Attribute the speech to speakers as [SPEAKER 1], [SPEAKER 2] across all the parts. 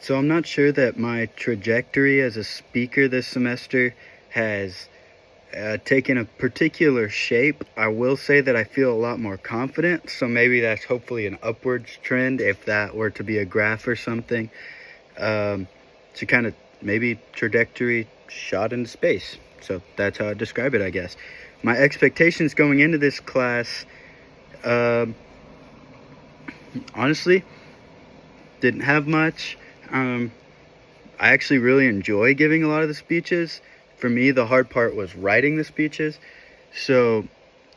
[SPEAKER 1] So I'm not sure that my trajectory as a speaker this semester has taken a particular shape. I will say that I feel a lot more confident, so maybe that's hopefully an upwards trend if that were to be a graph or something. To kind of maybe trajectory shot into space. So that's how I describe it, I guess. My expectations going into this class, honestly, didn't have much. I actually really enjoy giving a lot of the speeches. For me, the hard part was writing the speeches. So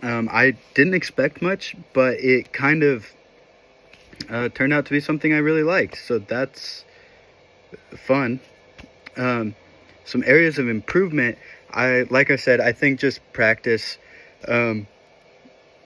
[SPEAKER 1] I didn't expect much, but it kind of turned out to be something I really liked. So that's fun. Some areas of improvement, like I said, I think just practice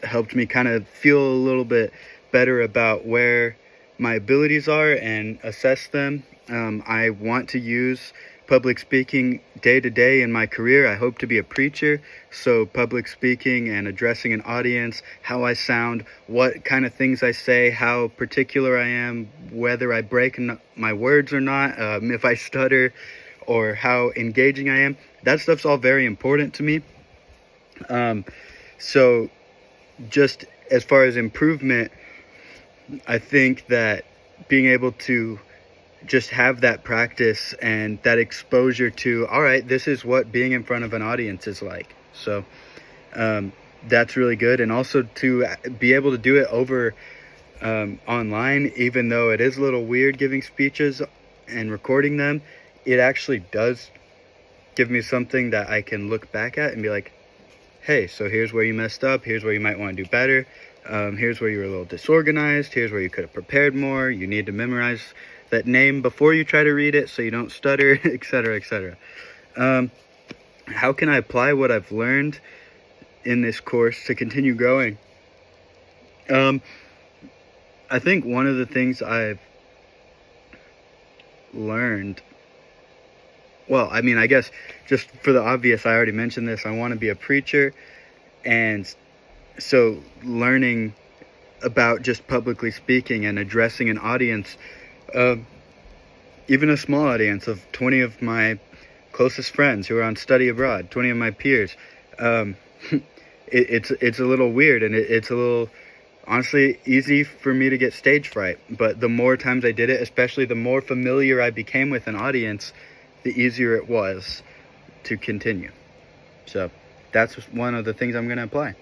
[SPEAKER 1] helped me kind of feel a little bit better about where my abilities are and assess them. I want to use public speaking day to day in my career. I hope to be a preacher, so public speaking and addressing an audience, how I sound, what kind of things I say, how particular I am, whether I break my words or not, if I stutter, or how engaging I am. That stuff's all very important to me. So just as far as improvement, I think that being able to just have that practice and that exposure to, all right, this is what being in front of an audience is like. So that's really good. And also to be able to do it over online, even though it is a little weird giving speeches and recording them, it actually does give me something that I can look back at and be like, hey, so here's where you messed up. Here's where you might want to do better. Here's where you were a little disorganized. Here's where you could have prepared more. You need to memorize that name before you try to read it so you don't stutter, etc., etc. How can I apply what I've learned in this course to continue growing? I think one of the things I've learned, well, I mean, I guess just for the obvious, I already mentioned this, I want to be a preacher, and so learning about just publicly speaking and addressing an audience, even a small audience of 20 of my closest friends who are on study abroad, 20 of my peers, it's a little weird, and it's a little, honestly, easy for me to get stage fright. But the more times I did it, especially the more familiar I became with an audience, the easier it was to continue. So that's one of the things I'm going to apply.